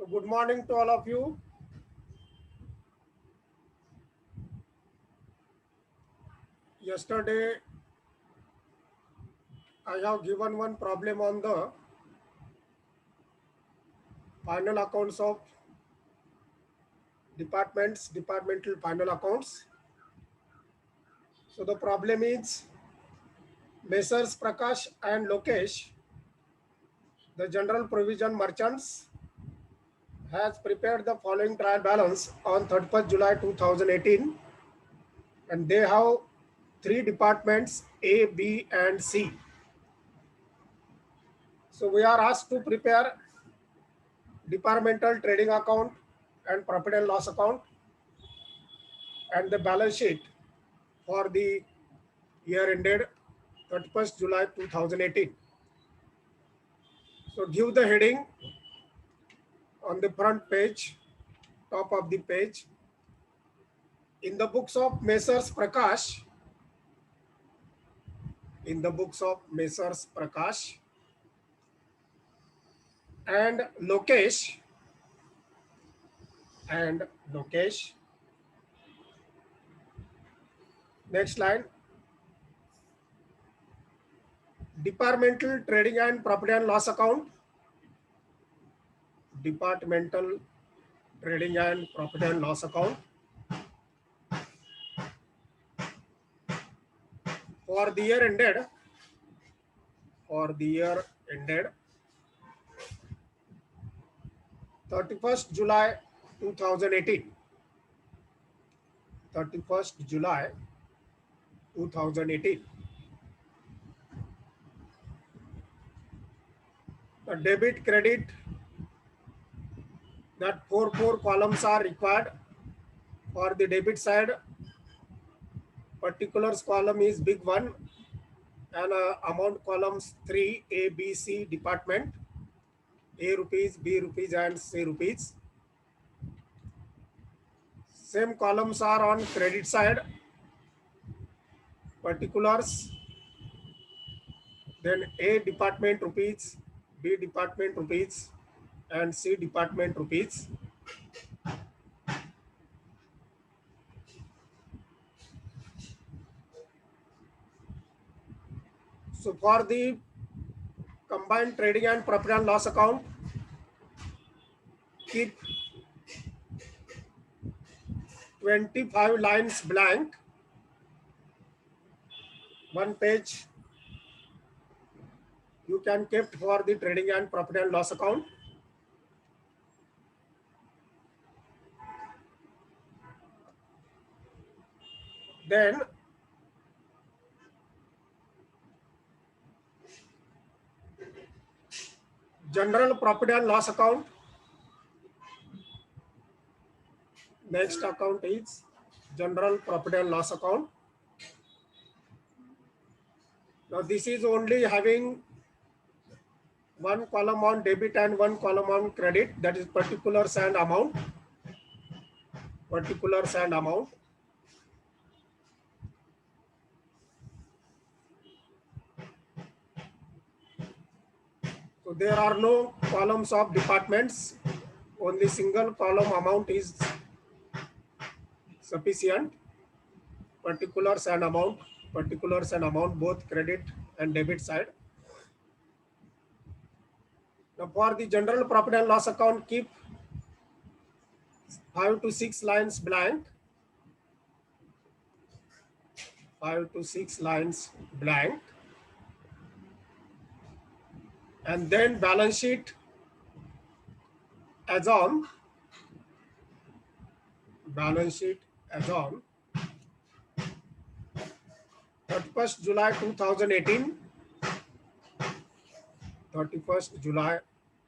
So good morning to all of you. Yesterday, I have given one problem on the final accounts of departmental final accounts. So the problem is Messrs. Prakash and Lokesh, the general provision merchants, has prepared the following trial balance on 31st July 2018, and they have three departments A, B, and C. So we are asked to prepare departmental trading account and profit and loss account and the balance sheet for the year ended 31st July 2018. So give the heading on the front page, top of the page. In the books of Messrs. Prakash, in the books of Messrs. Prakash and Lokesh, and Lokesh. Next line, departmental trading and profit and loss account, departmental trading and profit and loss account for the year ended, for the year ended 31st July 2018. 31st July 2018. The debit credit, that four columns are required. For the debit side, particulars column is big one, and amount columns 3 A, B, C department, A rupees, B rupees, and C rupees. Same columns are on credit side, particulars, then A department rupees, B department rupees, and C department rupees. So for the combined trading and profit and loss account, keep 25 lines blank, one page you can keep for the trading and profit and loss account. Then general profit and loss account. Next account is general profit and loss account. Now this is only having one column on debit and one column on credit, that is particulars and amount. Particulars and amount. So there are no columns of departments, only single column amount is sufficient. Particulars and amount, both credit and debit side. Now for the general profit and loss account, keep 5 to 6 lines blank. 5 to 6 lines blank. And then balance sheet as on. Balance sheet as on 31st July 2018. 31st July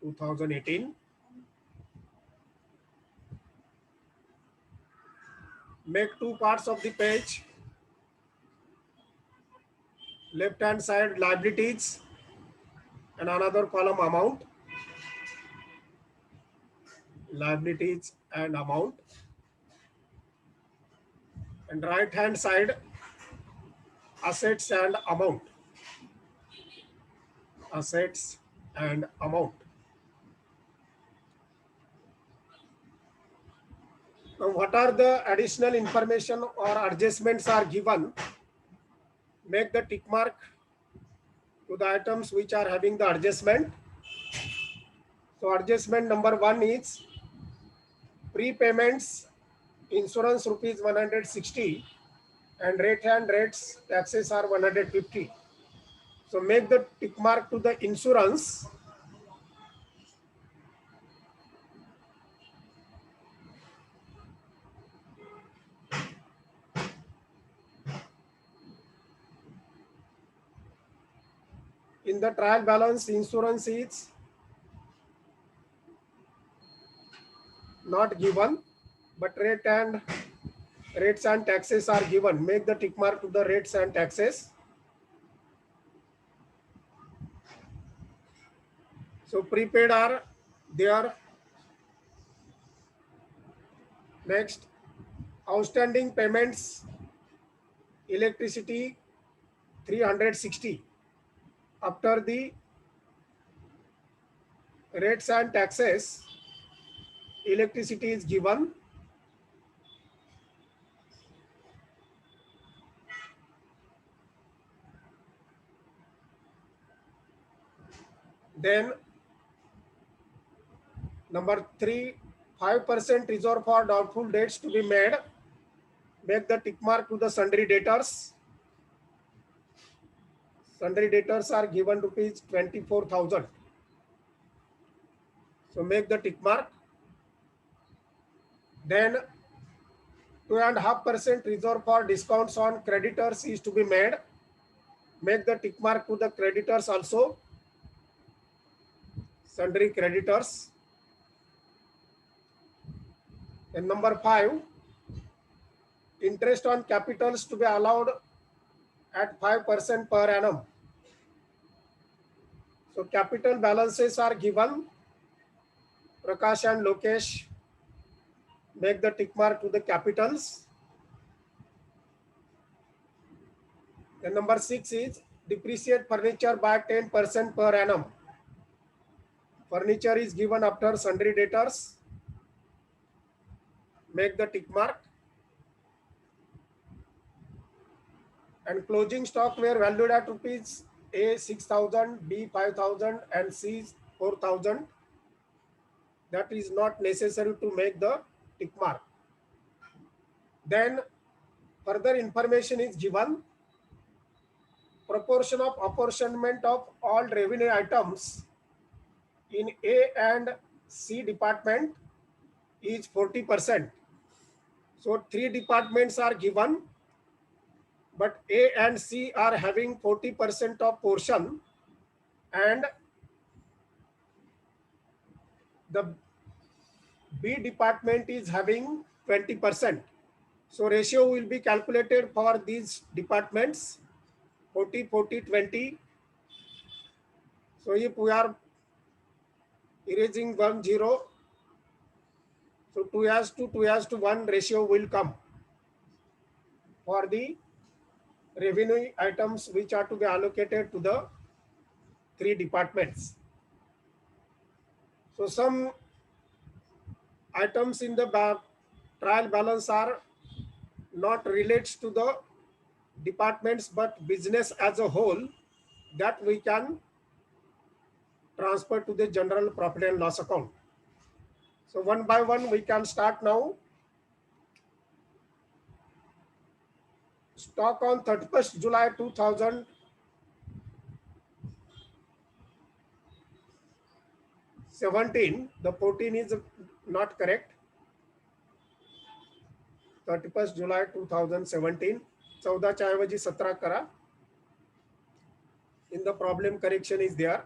2018. Make two parts of the page. Left hand side liabilities and another column amount. Liabilities and amount. And right hand side assets and amount. Assets and amount. Now, what are the additional information or adjustments are given? Make the tick mark to the items which are having the adjustment. So adjustment number 1 is prepayments, insurance rupees 160 and rate and rates taxes are 150. So make the tick mark to the insurance. In the trial balance, insurance is not given, but rates and taxes are given. Make the tick mark to the rates and taxes. So prepaid are there. Next, outstanding payments, electricity 360. After the rates and taxes, electricity is given. Then number 3, 5% reserve for doubtful debts to be made. Make the tick mark to the sundry debtors. Sundry debtors are given rupees 24,000. So make the tick mark. Then 2.5% reserve for discounts on creditors is to be made. Make the tick mark to the creditors also. Sundry creditors. And number 5, interest on capitals to be allowed at 5% per annum. So capital balances are given. Prakash and Lokesh, make the tick mark to the capitals. And number 6 is depreciate furniture by 10% per annum. Furniture is given after sundry debtors. Make the tick mark. And closing stock were valued at rupees A 6,000, B 5,000 and C 4,000. That is not necessary to make the tick mark. Then further information is given. Proportion of apportionment of all revenue items in A and C department is 40%. So 3 departments are given, but A and C are having 40% of portion and the B department is having 20%. So ratio will be calculated for these departments 40, 40, 20. So if we are erasing 1, 0, so 2:1 ratio will come for the revenue items which are to be allocated to the 3 departments. So some items in the trial balance are not relates to the departments but business as a whole, that we can transfer to the general profit and loss account. So one by one we can start now. Stock on 31st July 2017, the 14 is not correct. 31st July 2017, 14 च्या ऐवजी 17 करा. In the problem correction is there.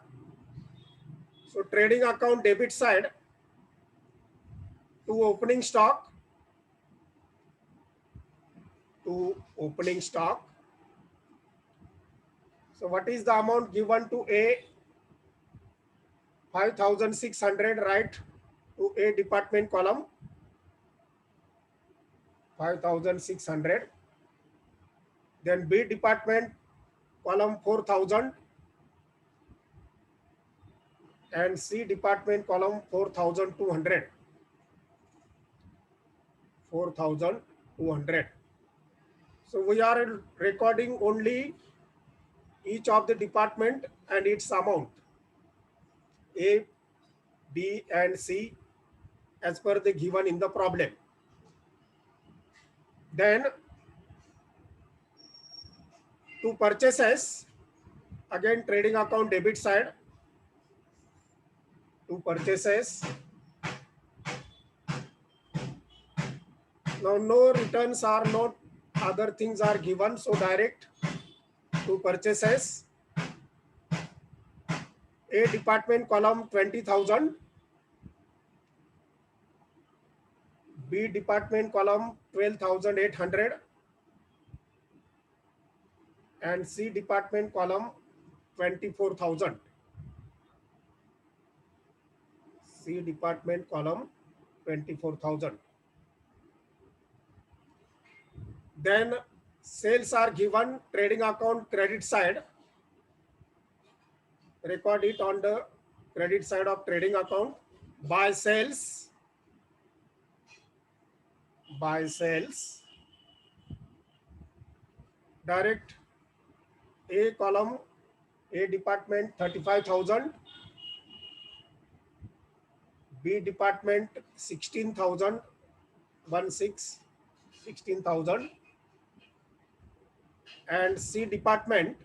So trading account debit side to opening stock. So what is the amount given to A? 5,600, right to A department column. 5,600. Then B department column 4,000 and C department column 4,200. 4,200. So we are recording only each of the department and its amount A, B and C as per the given in the problem. Then to purchases, again trading account debit side, to purchases. Now no returns are not, other things are given, so direct to purchases. A department column 20,000, B department column 12,800 and C department column 24,000. C department column 24,000. Then sales are given, trading account credit side, record it on the credit side of trading account. Buy sales, direct A column, A department 35,000, B department 16,000, 16,000 and C department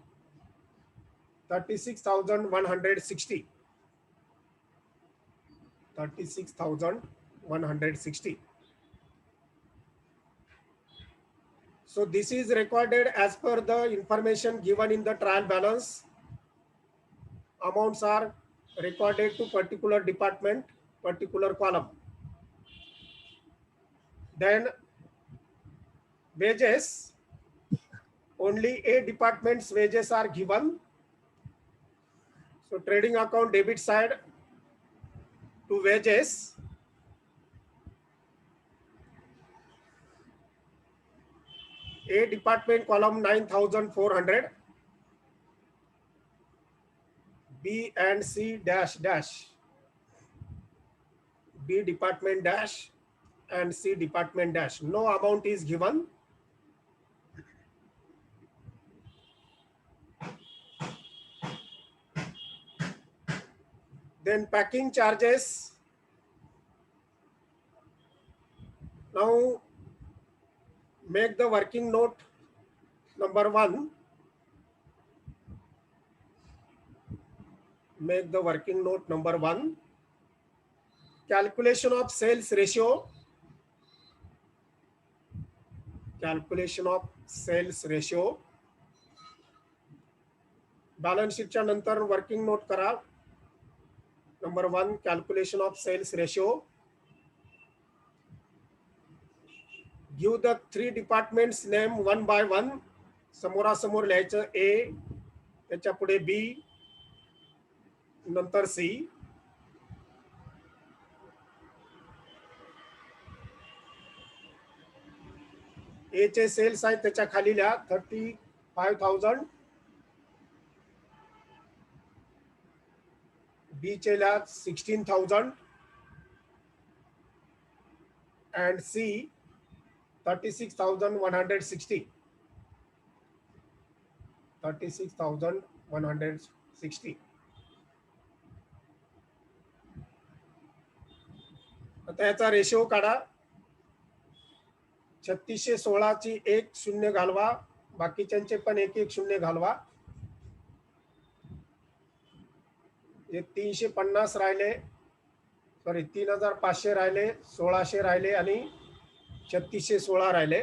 36,160. 36,160. So this is recorded as per the information given in the trial balance. Amounts are recorded to particular department, particular column. Then wages, only A department's wages are given. So trading account debit side to wages. A department column 9,400, B and C dash dash, B department dash and C department dash. No amount is given. Then packing charges. Now make the working note number 1. Make the working note number 1. Calculation of sales ratio. Calculation of sales ratio. Balance sheet च्या नंतर working note करा. Number 1, calculation of sales ratio. Give the 3 departments name one by one. समोरासमोर लिहायचं A, त्याच्या पुढे B, नंतर C. A चे sales आहेत त्याच्या खाली लिहा 35,000. B चे लिहा 16,000 and C 36,160. 36,160. आता याचा रेशिओ काढा. 3616 ची 1 शून्य घालवा, बाकीच्यांचे पण 1 शून्य घालवा. हे 350 राहिले, सॉरी 3,500 राहिले, 1,600 राहिले आणि 3616 राहिले.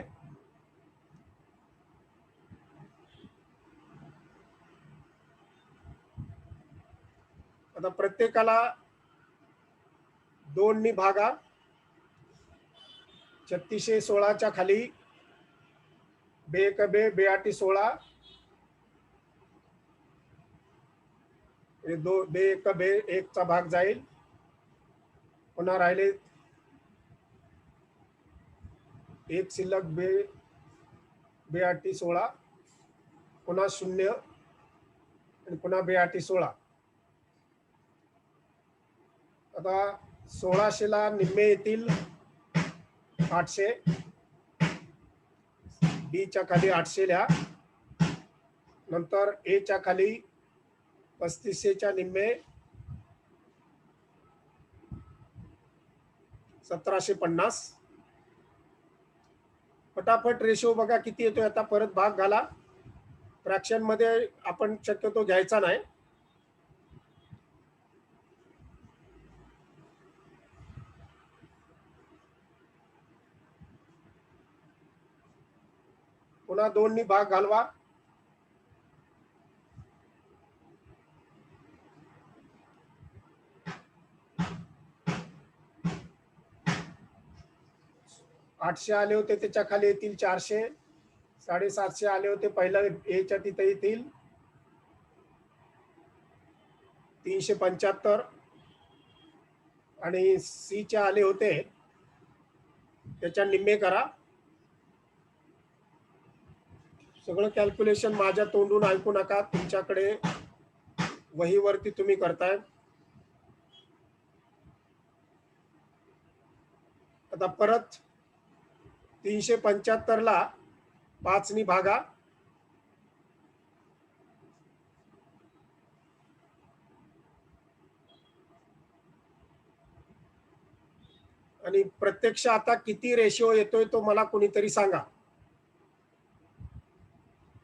आता प्रत्येकाला 2 नी भागा. 3616 च्या खाली बे एक बे, बे आठी 16, बे एक बे 1 चा भाग जाईल. पुन्हा राहिले 1 शिल्लक बे, बे आठी 16, पुन्हा 0 आणि पुन्हा बे आठी 16. आता 1600 ला निम्मे येतील 800, बी च्या खाली 800 लिहा, नंतर ए च्या खाली 3500 च्या निम्मे 1750. फटाफट रेशो बघा किती येतोय. आता परत भाग घाला. फ्रॅक्शन मध्ये आपण शक्यतो घ्यायचा नाही. पुन्हा 2 नी भाग घालवा. आठशे आले होते त्याच्या खाली येतील 400, 750 आले होते पहिला ए च्या तिथे येतील 375, आणि सी चे आले होते त्याच्या निम्मे करा. सगळं कॅल्क्युलेशन माझ्या तोंडून ऐकू नका, तुमच्याकडे वहीवरती तुम्ही करताय. आता परत 375 ला 5 नी भागा. आणि प्रत्यक्ष आता किती रेशिओ येतोय तो मला कोणीतरी सांगा.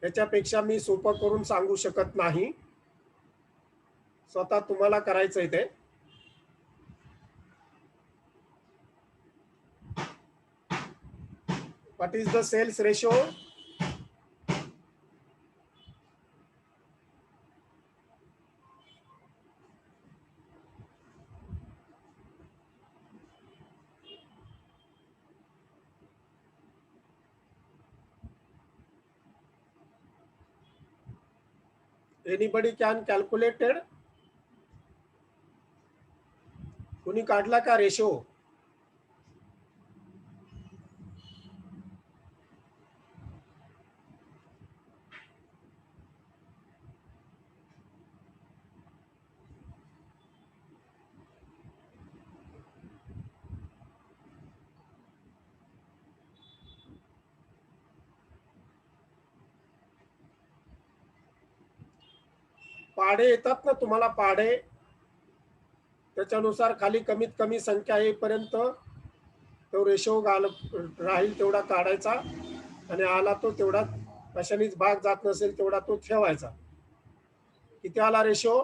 याच्यापेक्षा मी सोपं करून सांगू शकत नाही, स्वतः तुम्हाला करायचंय ते. What is the sales ratio? Anybody can calculated? कुणी काढला का रेशो? पाढे येतात ना तुम्हाला, पाढे त्याच्यानुसार खाली कमीत कमी संख्या येईपर्यंत तो रेशो राहील तेवढा काढायचा, आणि आला तो तेवढा, कशानेच भाग जात नसेल तेवढा तो ठेवायचा. किती आला रेशो?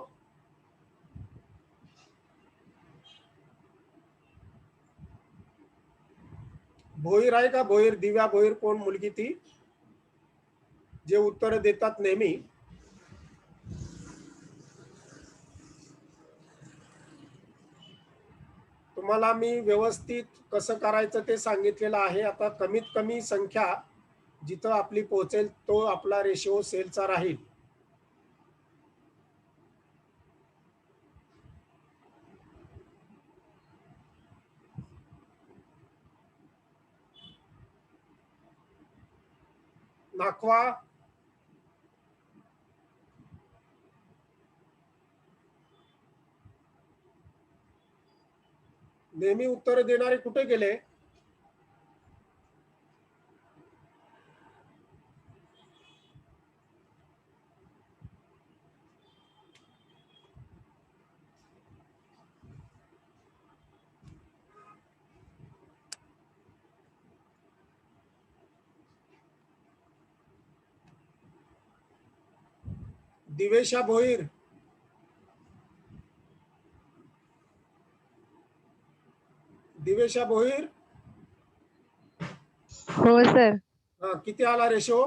भोईर आहे का? भोईर, दिव्या भोईर कोण मुलगी ती जे उत्तर देतात नेहमी? तुम्हाला मी व्यवस्थित कसं करायचं ते सांगितलेलं आहे. आता कमीत कमी संख्या जिथं आपली पोहोचेल तो आपला रेशिओ सेलचा राहील. दाखवा. नेहमी उत्तर देणारे कुठे गेले? दिवेशा भोईर, दिवेशा भोईर. हो सर. हा, किती आला रेशो?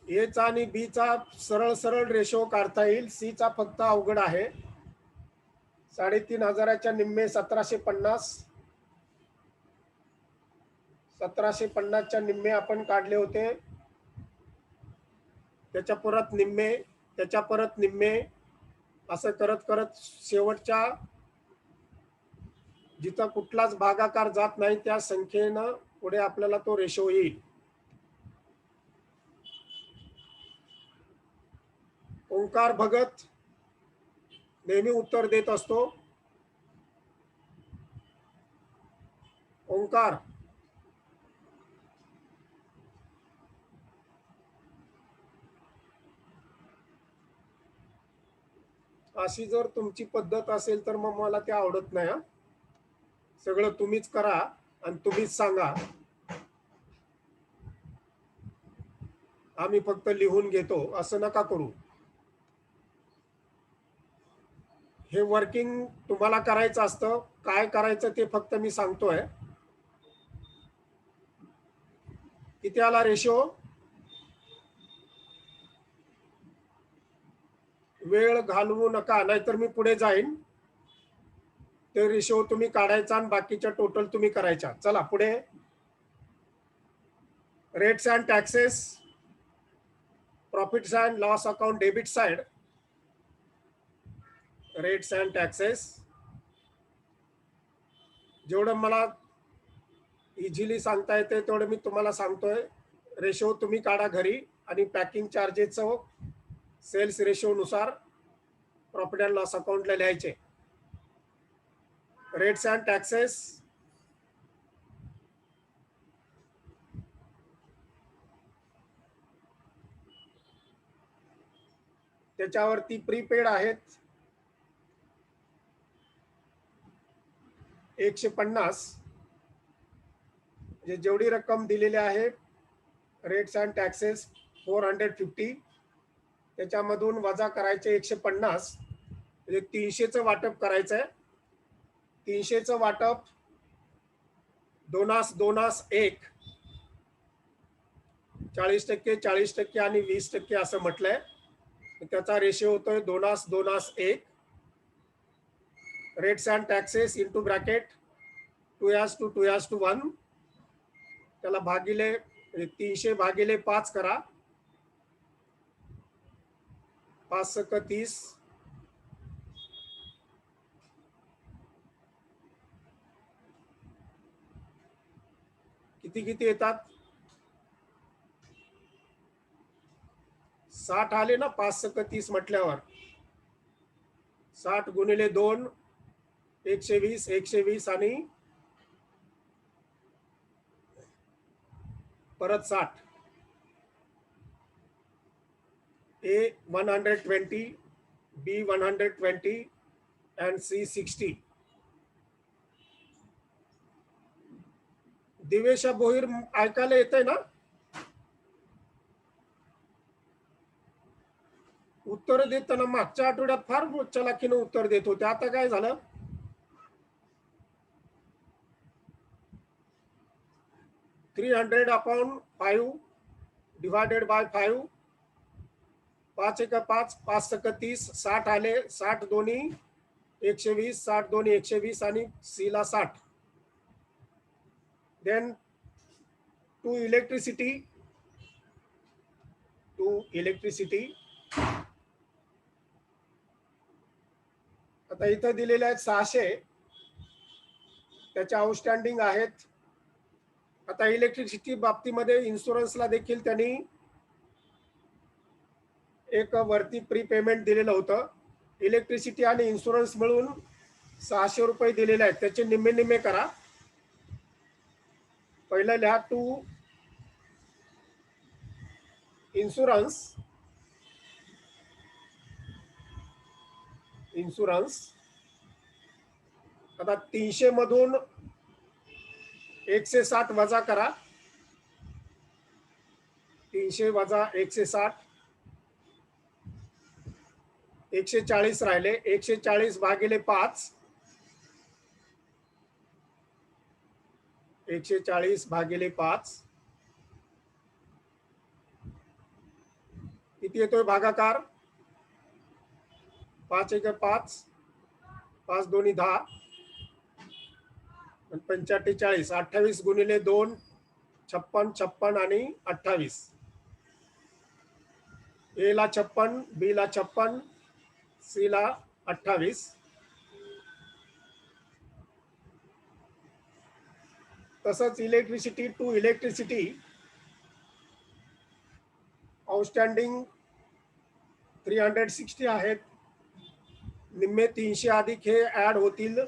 ए चा आणि बी चा सरळ सरळ रेशो काढता येईल. सी चा फक्त अवघड आहे. 3500च्या निम्मे 1750, 1750च्या निम्मे आपण काढले होते, त्याच्या परत निम्मे, त्याच्या परत निम्मे, असं करत करत शेवटच्या जिथं कुठलाच भागाकार जात नाही त्या संख्येनं पुढे आपल्याला तो रेशो येईल. ओंकार भगत नेहमी उत्तर देत असतो. ओंकार, अशी जर तुमची पद्धत असेल तर मग मला ते आवडत नाही. सगळं तुम्हीच करा आणि तुम्हीच सांगा, आम्ही फक्त लिहून घेतो, असं नका करू. हे वर्किंग तुम्हाला करायचं असतं. काय करायचं ते फक्त मी सांगतोय. किती आला रेशो? वेळ घालवू नका, नाहीतर मी पुढे जाईन. ते रेशो तुम्ही काढायचा आणि बाकीच्या टोटल तुम्ही करायच्या. चला पुढे. Rates and taxes, profits and loss account debit side. Rates and taxes जेवढं मला इझिली सांगता येते तेवढं मी तुम्हाला सांगतोय. रेशो तुम्ही काढा घरी आणि पॅकिंग चार्जेसचं सेल्स रेशो नुसार प्रॉफिट अँड लॉस अकाउंटला लिहायचे. रेट्स अँड टॅक्सेस, त्याच्यावरती प्रीपेड आहेत 150. म्हणजे जेवढी रक्कम दिलेली आहे रेट्स अँड टॅक्सेस 450, त्याच्यामधून वजा करायचे 150, म्हणजे 300चं वाटप करायचं आहे. 300चं वाटप 2:1, 40%, 40% आणि 20% असं म्हटलंय. त्याचा रेशिओ होतोय 2:1. Rates and taxes into bracket 2:1. त्याला भागिले 300 भागिले 5 करा. 5 × 30, किती येतात? 60 आले ना. 5 × 30 म्हटल्यावर 60 × 2 120, 120 आणि परत 60. A 120, B 120 and C 60. दिवेशा Bhoir ऐकायला येतंय ना? उत्तर देताना मागच्या आठवड्यात फार चलाखीनं उत्तर देत होते, आता काय झालं? $300/5 डिवायडेड बाय 5. 5 × 5, 5 × 30, 60 आले. 60 दोन्ही 120, 60 दोन्ही 120 आणि C ला 60. देन टू इलेक्ट्रिसिटी आता इथं दिलेले आहेत 600, त्याच्या आउटस्टँडिंग आहेत. आता इलेक्ट्रिसिटी बाबतीमध्ये इन्शुरन्सला देखील त्यांनी एक वरती प्रीपेमेंट दिलेलं होतं. इलेक्ट्रिसिटी आणि इन्शुरन्स मिळून 600 रुपये दिलेले आहेत. त्याचे निम्मे निम्मे करा. पहिलं लिहा टू इन्शुरन्स. आता 300 मधून 160 वजा करा. 300 वजा 160, 140 राहिले. 140 भागिले 5, 140 भागिले 5 किती येतोय भागाकार? 5 × 5, 5 दोन्ही 10, 45, 40. 28 × 2 56, 56 आणि 28. A La 56, B La 56, C ला 28. तसंच इलेक्ट्रिसिटी आउटस्टँडिंग 360 आहेत, निम्मे 300 अधिक हे ऍड होतील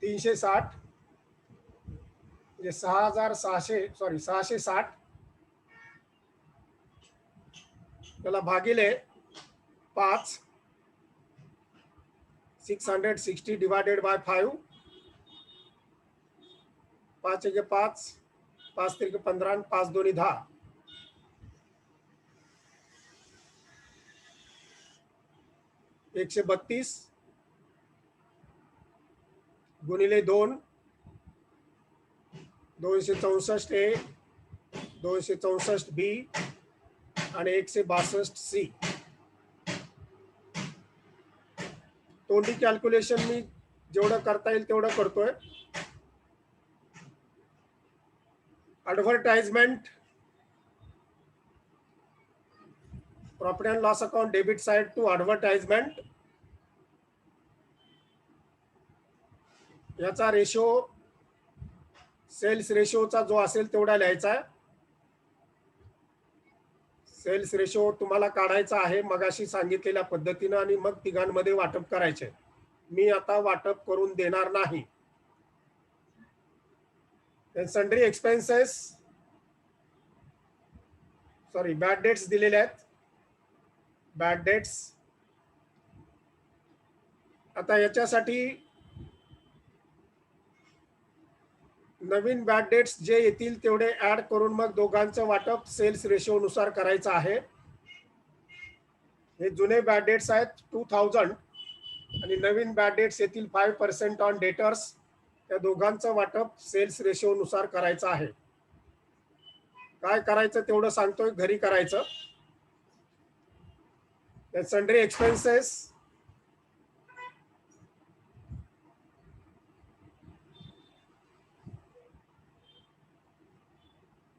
360, म्हणजे 660, त्याला भागिले 5, 660 डिवायडेड बाय 5, 5 1 5, 5 3 15 आणि 5 2 10, 132 गुणिले 2, 264 ए, 264 बी आणि 162 सी. तोंडी कॅल्क्युलेशन मी जेवढं करता येईल तेवढं करतोय. Advertisement, profit and loss account debit side to advertisement, याचा रेशो सेल्स रेशोचा जो असेल तेवढा लिहायचा आहे. सेल्स रेशो तुम्हाला काढायचा आहे मगाशी सांगितलेल्या पद्धतीनं आणि मग तिघांमध्ये वाटप करायचे. मी आता वाटप करून देणार नाही. Sundry expenses, sorry bad debts दिलेले आहेत. बॅड डेट्स आता याच्यासाठी नवीन बॅड डेट्स जे येतील तेवढे ऍड करून मग दोघांचं वाटप सेल्स रेशो नुसार करायचं आहे. हे जुने बॅड डेट्स आहेत 2000 आणि नवीन बॅड डेट्स येतील 5% ऑन डेटर्स. त्या दोघांचं वाटप सेल्स रेशो नुसार करायचं आहे. काय करायचं तेवढं सांगतोय, घरी करायचं. Sundry expenses,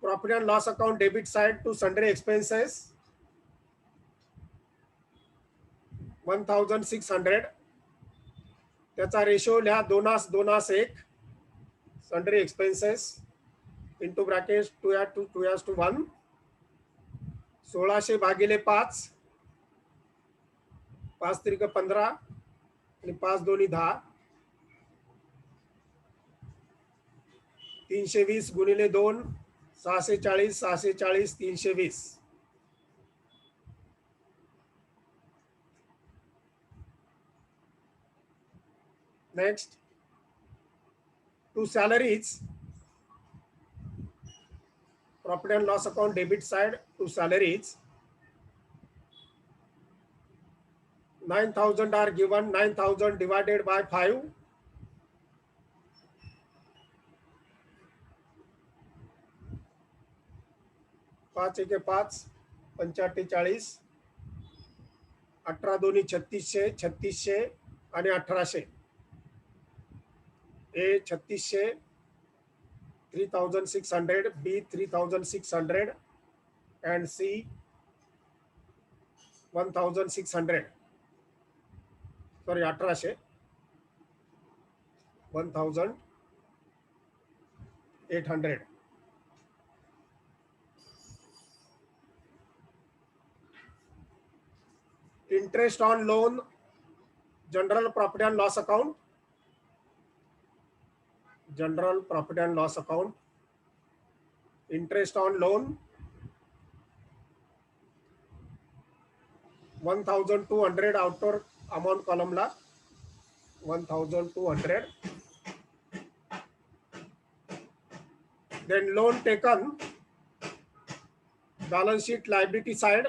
profit and loss account debit side to sundry expenses 1600. त्याचा रेशो लिहा 2:1. Sundry expenses into bracket 2:1. 1600 भागिले 5, 5 3 15 आणि 5 2 10, 320 गुणिले 2, 640, 640 320. Next to salaries, profit and loss account debit side to salaries 9000 are given. 9000 divided by 5, 5 1 5, 45, 18 2 3600, 3600 आणि 1800. A 3600, 3600, B 3600 and C 1600. Sorry, 1800, 1800. Interest on loan, general profit and loss account, general profit and loss account, interest on loan 1200 outer amount column La 1200. Then loan taken, balance sheet liability side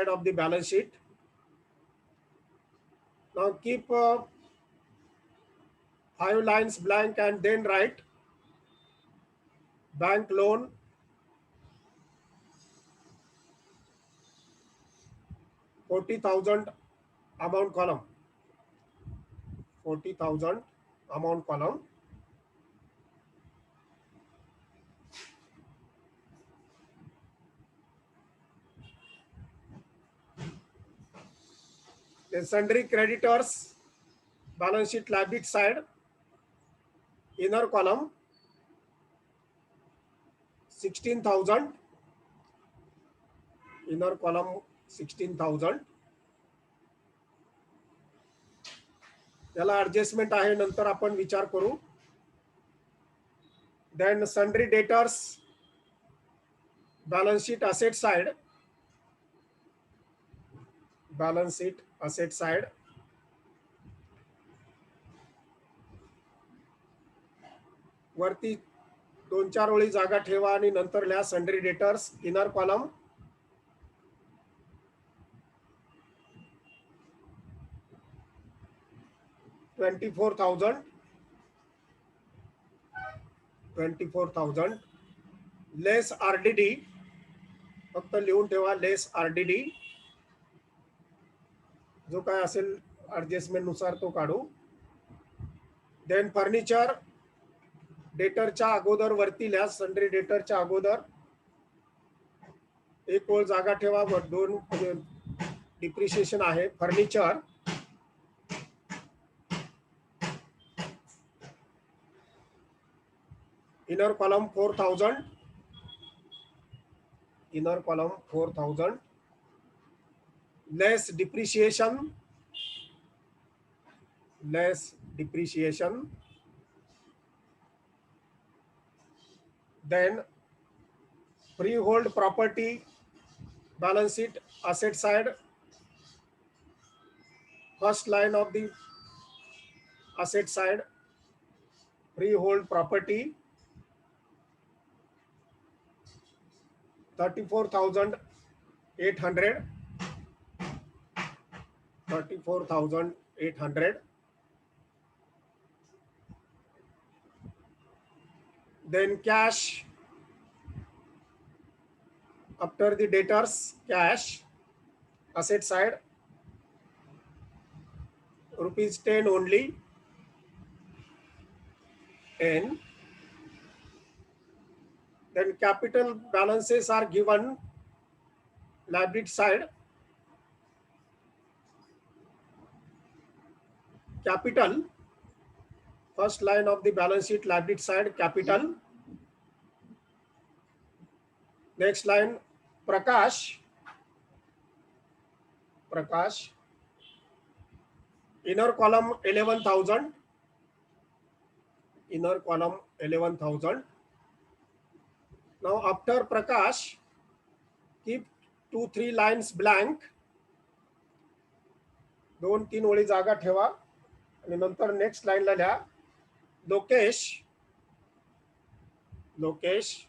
of the balance sheet. Now keep 5 lines blank and then write bank loan, $40,000 amount column, 40,000 amount column. Then sundry creditors, balance sheet liability side, inner column 16,000, inner column 16,000. याला adjustment आहे, नंतर आपण विचार करू. Then sundry debtors, balance sheet asset side, balance sheet asset side. वरती 2-4 ओळी जागा ठेवा आणि नंतर लिहा sundry debtors, inner column 24,000 less RDD, फक्त लिहून ठेवा लेस आरडीडी, जो काय असेल ऍडजस्टमेंट नुसार तो काढू. देन फर्निचर डेटरच्या अगोदर वरती लिहा, सन्ड्री डेटरच्या अगोदर एक ओळ जागा ठेवा, 2 डिप्रिशिएशन आहे. Furniture inner column 4,000, inner column 4,000 less depreciation, less depreciation. Then freehold property, balance sheet asset side, first line of the asset side, freehold property 34,800, 34,800. Then cash, after the debtors, cash asset side ₹10 only, 10. Then capital balances are given liability side. Capital, first line of the balance sheet liability side, capital. Next line Prakash, Prakash, inner column 11,000, inner column 11,000. Now after Prakash, keep 2-3 lines blank, 2-3 ओळी जागा ठेवा आणि नंतर next लाईनला लिहा Lokesh, Lokesh,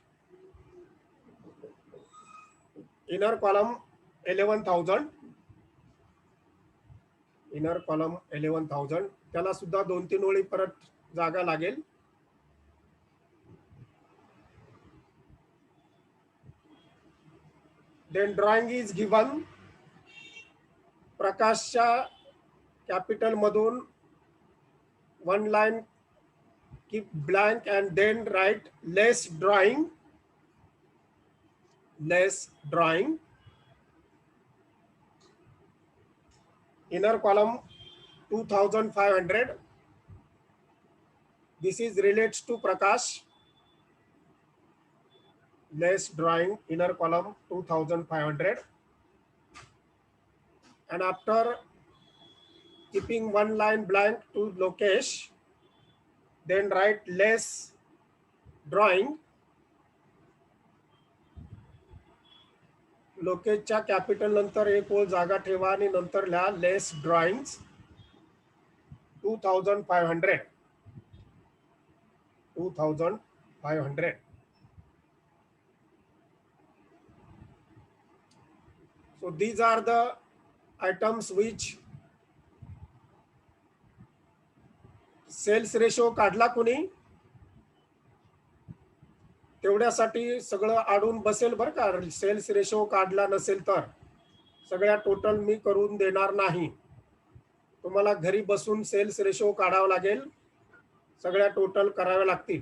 inner column 11,000, inner column 11,000. त्याला सुद्धा 2-3 ओळी परत जागा लागेल. देन ड्रॉइंग इज गिवन, प्रकाशच्या कॅपिटल मधून 1 line keep blank and then write less drawing, less drawing. Inner column 2,500, this is relates to Prakash, less drawing, inner column 2,500. And after keeping 1 line blank to Lokesh, then write less drawing. लोकेशच्या capital नंतर एक ओळ जागा ठेवा आणि नंतर लिहा less drawings 2,500, 2,500. So these are the items which sales ratio काढला कुणी, तेवढ्यासाठी सगळं आडून बसेल बरं का. सेल्स रेशो काढला नसेल तर सगळ्या टोटल मी करून देणार नाही. तुम्हाला घरी बसून सेल्स रेशो काढावा लागेल, सगळ्या टोटल कराव्या लागतील.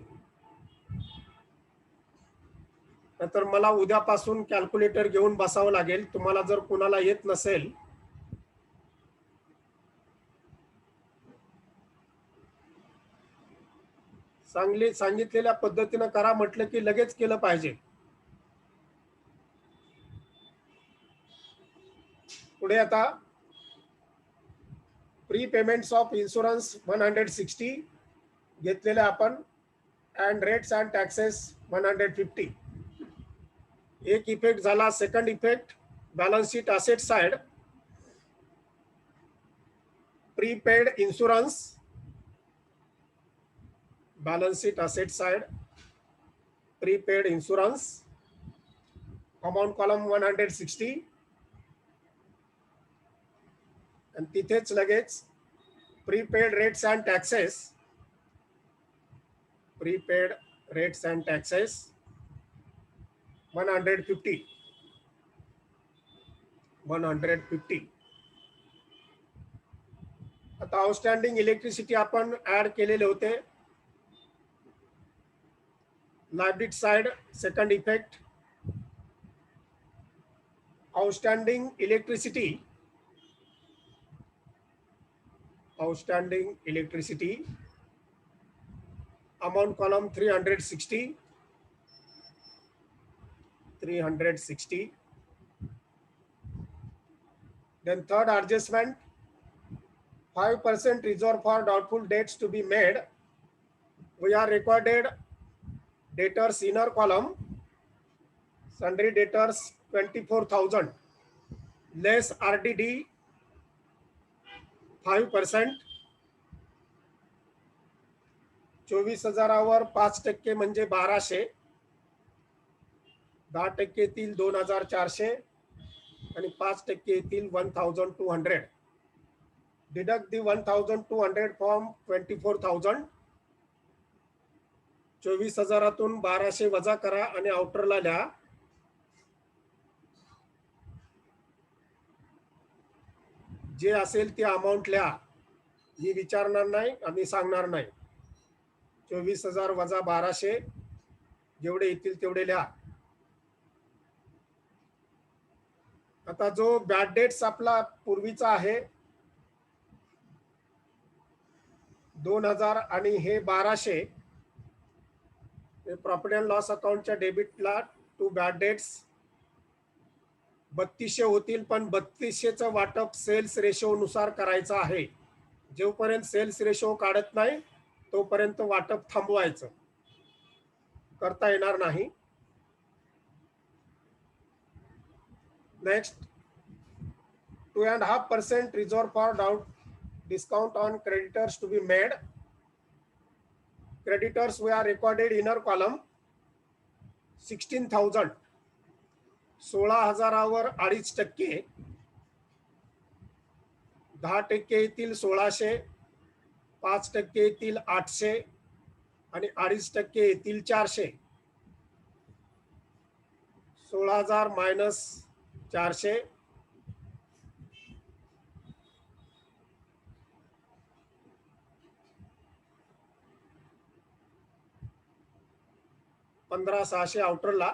नंतर मला उद्यापासून कॅल्क्युलेटर घेऊन बसावं लागेल. तुम्हाला जर कुणाला येत नसेल सांगितलेल्या पद्धतीने करा म्हटलं की लगेच केलं पाहिजे. पुढे आता प्रीपेमेंट्स ऑफ इन्शुरन्स 160 घेतलेले आपण, अँड रेट्स अँड टॅक्सेस 150. एक इफेक्ट झाला. Second effect, balance sheet asset side, prepaid insurance, balance sheet asset side, prepaid insurance, amount column 160, and तिथेच लगेच prepaid rates and taxes, prepaid rates and taxes 150. आता outstanding electricity आपण add केलेले होते. Liability side, second effect, outstanding electricity, amount column 360. Then third adjustment, 5% reserve for doubtful debts to be made. We are recorded debtors inner column, sundry debtors 24,000 less RDD 5%. 24,000वर 5% म्हणजे 1200, 10% येतील 2,400 आणि 5% येतील 1,200. Deduct the 1,200 from 24,000. 24,000तून 1200 वजा करा आणि आउटरला लिहा. जे असेल ती अमाउंट लिहा. मी विचारणार नाही, आम्ही सांगणार नाही. 24,000 वजा 1200, जेवढे येतील तेवढे लिहा. आता जो बॅड डेट्स आपला पूर्वीचा आहे 2,000 आणि हे 1200, प्रॉफिट अँड लॉस अकाउंटच्या डेबिटला टू बॅड डेट्स 3200 होतील. पण 3200चं वाटप सेल्स रेशो नुसार करायचं आहे. जोपर्यंत सेल्स रेशो काढत नाही तोपर्यंत वाटप थांबवायचं, करता येणार नाही. Next, 2.5% reserve for discount on creditors to be made. Creditors we are recorded inner column 16,000. 16,000वर 2.5%, 10% येतील 1,600, 5% येतील 800 आणि 2.5% येतील 400. 16,000 मायनस 400, 15,600 आउटरला.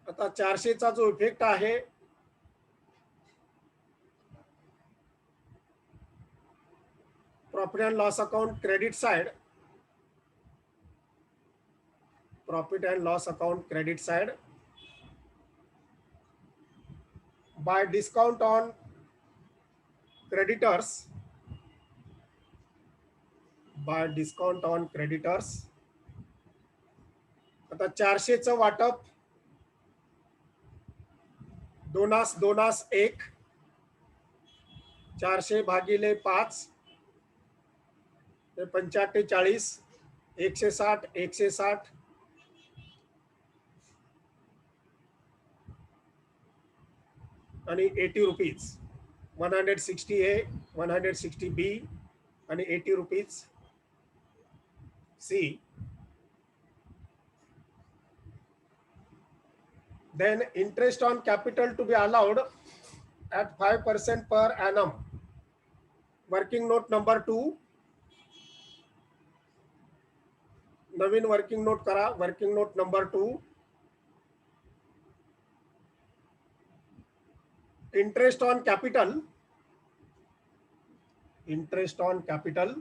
आता 400चा जो इफेक्ट आहे profit and loss account credit side, profit and loss account credit side bye discount on creditors, bye discount on creditors. आता 400चं वाटप 2/1, 400 भागिले 5 ते 45, 160, 160 आणि 80 रुपीज. 160 ए, 160 बी आणि 80 rupees C. Then interest on capital to be allowed at 5% per annum. Working note number 2. Naveen working note करा. Working note number 2. Interest on capital, interest on capital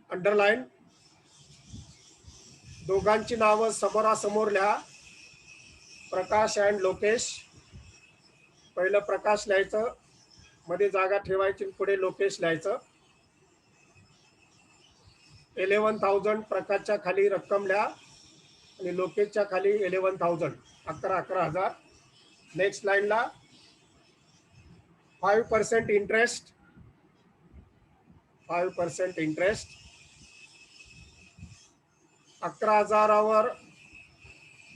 underline. दोघांची नावं समोरासमोर लिहा. प्रकाश अँड लोकेश. पहिलं प्रकाश लिहायचं, मध्ये जागा ठेवायची, पुढे लोकेश लिहायचं. 11,000 प्रकाशच्या खाली रक्कम लिहा आणि लोकेशच्या खाली 11,000, 11,000. नेक्स्ट लाईनला 5% इंटरेस्ट, 5% इंटरेस्ट. 11,000वर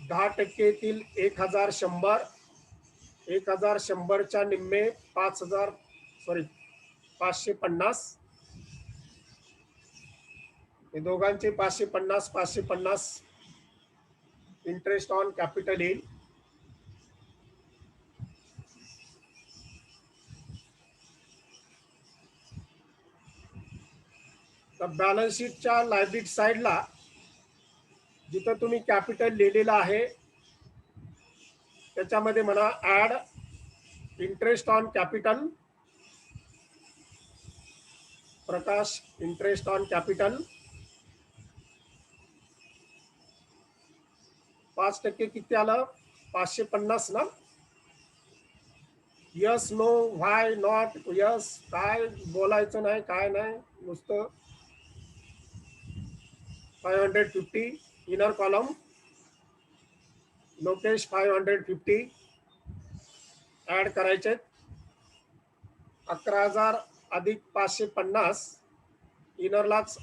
10% येतील 1,100. 1,100च्या निम्मे 550. हे दोघांचे 550 550 इंटरेस्ट ऑन कॅपिटल येईल. तर बॅलन्स शीटच्या लायबिलिटी साइडला जिथं तुम्ही कॅपिटल लिहिलेलं आहे त्याच्यामध्ये म्हणा add interest on capital. Prakash interest on capital 5% किती आलं? 550 ना. Yes no why not. Yes काय बोलायचं नाही, काय नाही, नुसतं 550 इनर कॉलम. लोकेश 550 ऍड करायचे. 11,000 अधिक 550 इनरलाच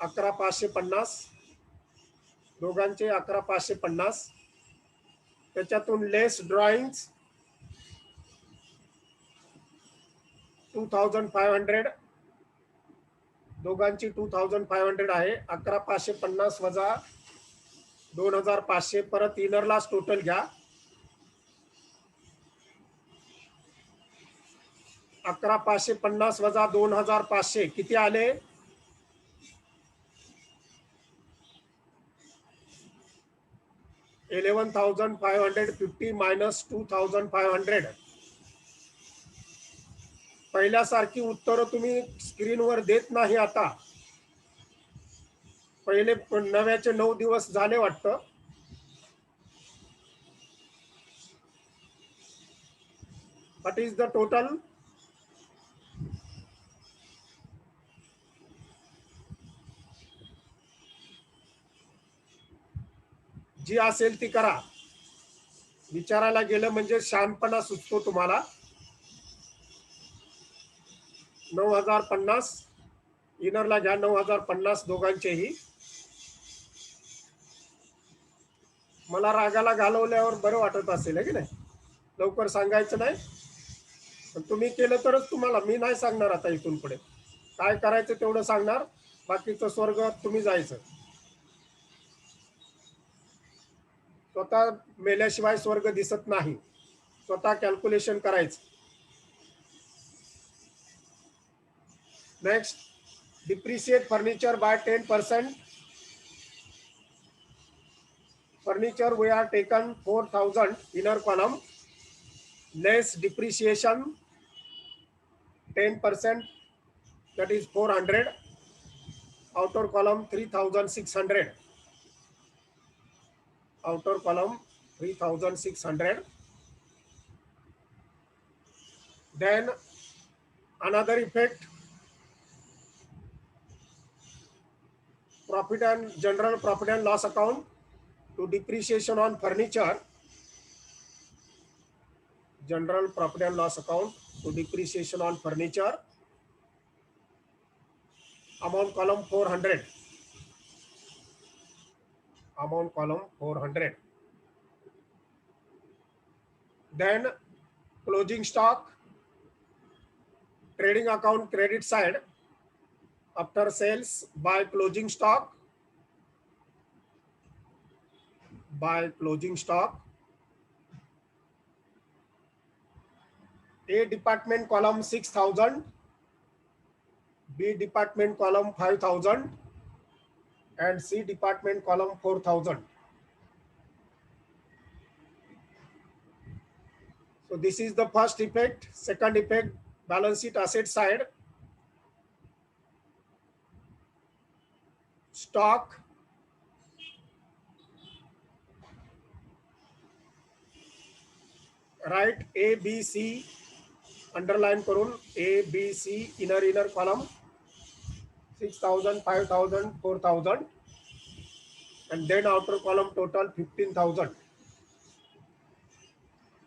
11,550, दोघांचे 11,550. त्याच्यातून लेस ड्रॉइंग्स 2,500, दोघांची 2,500 आहे. 11,550 वजा 2,500, परत इनरलाच टोटल घ्या. 11,550 वजा 2,500 किती आले? 11,550 मायनस 2,500. पहिल्यासारखी उत्तर तुम्ही स्क्रीनवर देत नाही आता. पहिले नव्याचे 9 दिवस झाले वाटतं. What is the total? जी असेल ती करा. विचारायला गेलं म्हणजे शहाणपणा सुचतो तुम्हाला. 9,050 इनरला घ्या, 9,050 दोघांचेही. मला रागाला घालवल्यावर बरं वाटत असेल है की नाही? लवकर सांगायचं नाही. पण तुम्ही केलं तरच तुम्हाला, मी नाही सांगणार आता इथून पुढे. काय करायचं तेवढं सांगणार, बाकीचं स्वर्ग तुम्ही जायचं. स्वतः मेल्याशिवाय स्वर्ग दिसत नाही. स्वतः कॅल्क्युलेशन करायचं. Next, depreciate furniture by 10%. Furniture we are taken 4,000 inner column, less depreciation 10%, that is 400. Outer column 3,600. Outer column 3,600. Then another effect, profit and general profit and loss account to depreciation on furniture. General profit and loss account to depreciation on furniture. Amount column 400. Amount column 400. Then closing stock, trading account credit side, after sales by closing stock. By closing stock. A department column 6,000, B department column 5,000, and C department column 4,000. So this is the first effect. Second effect, balance sheet asset side. Stock write A B C underline करून A B C inner column 6,000, 5,000, 4,000 and then outer column total 15,000.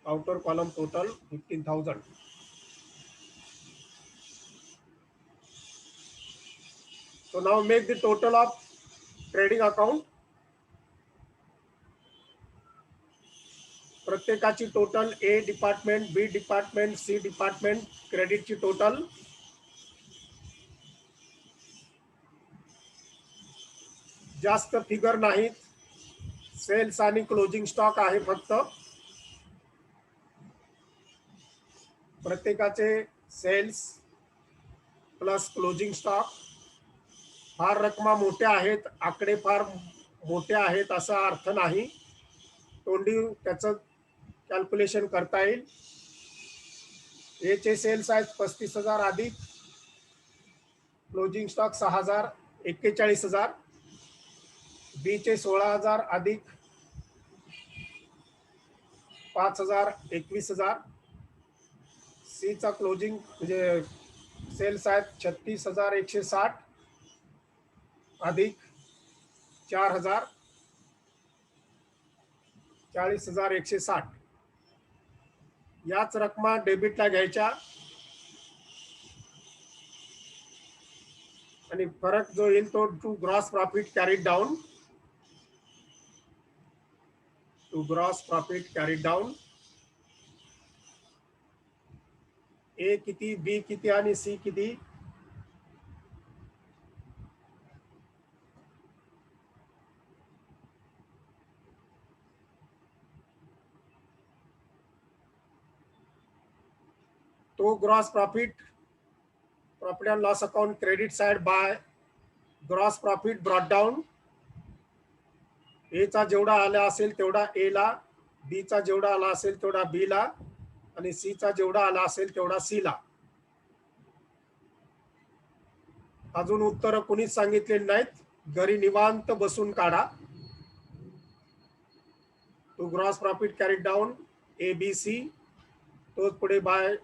Outer column total 15,000. So now make the total of trading account. प्रत्येकाची total A department, B department, C department क्रेडिटची total. जास्त figure नाहीत, sales आणि closing stock आहे फक्त. प्रत्येकाचे sales plus closing stock. फार रकमा मोठ्या आहेत, आकडे फार मोठे आहेत असा अर्थ नाही. तोंडी त्याचं कॅल्क्युलेशन करता येईल. ए चे सेल्स आहेत 35,000 अधिक क्लोजिंग स्टॉक 6,000, 41,000. बी चे 16,000 अधिक 5,000, 21,000. सी चा क्लोजिंग म्हणजे सेल्स आहेत 36,160 अधिक 4,000, 40,160. याच रकमा डेबिटला घ्यायच्या आणि फरक जो येईल तो to gross profit carried down. To gross profit carried down. A किती, बी किती आणि सी किती. तो gross profit and loss account credit side by gross profit brought down. A चा जेवढा आला असेल तेवढा ए ला, बी चा जेवढा आला असेल तेवढा बी ला आणि सी चा जेवढा आला असेल तेवढा सी ला. अजून उत्तर कुणीच सांगितले नाहीत, घरी निवांत बसून काढा. To gross profit carried down A B C, तोच पुढे by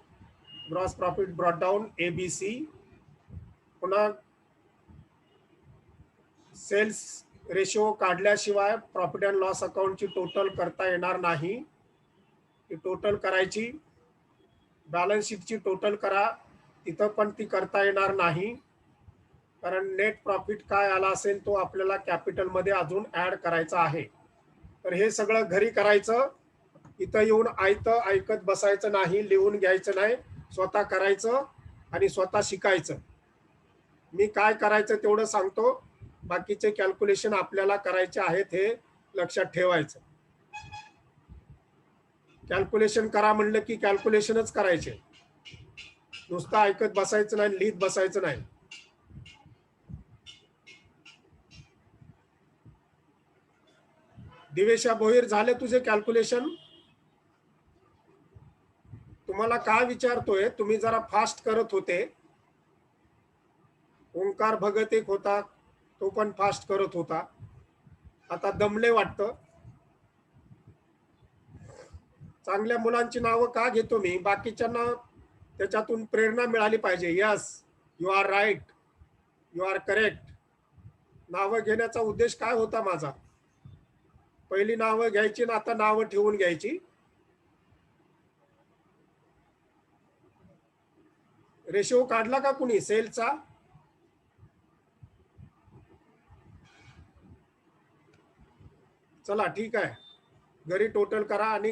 gross profit brought down A B C. पुन्हा सेल्स रेशो काढल्याशिवाय प्रॉफिट अँड लॉस अकाउंटची टोटल करता येणार नाही. ती टोटल करायची. बॅलन्स शीटची टोटल करा, तिथं पण ती करता येणार नाही, कारण नेट प्रॉफिट काय आला असेल तो आपल्याला कॅपिटल मध्ये अजून ऍड करायचा आहे. तर हे सगळं घरी करायचं. इथं येऊन आयतं ऐकत बसायचं नाही, लिहून घ्यायचं नाही, स्वतः करायचं आणि स्वतः शिकायचं. मी काय करायचं तेवढं सांगतो, बाकीचे कॅल्क्युलेशन आपल्याला करायचे आहेत हे लक्षात ठेवायचं. कॅल्क्युलेशन करा म्हणलं की कॅल्क्युलेशनच करायचे, नुसतं ऐकत बसायचं नाही, लिहित बसायचं नाही. दिवेशा भोईर, झाले तुझे कॅल्क्युलेशन? तुम्हाला काय विचारतोय, तुम्ही जरा फास्ट करत होते. ओंकार भगत एक होता, तो पण फास्ट करत होता. आता दमले वाटतं. चांगल्या मुलांची नावं का घेतो मी, बाकीच्यांना त्याच्यातून प्रेरणा मिळाली पाहिजे. Yes, you are right, you are correct. नावं घेण्याचा उद्देश काय होता माझा? पहिली नावं घ्यायची ना आता नावं ठेवून घ्यायची. रेशो काढला का कुणी सेलचा? चला ठीक आहे, घरी टोटल करा आणि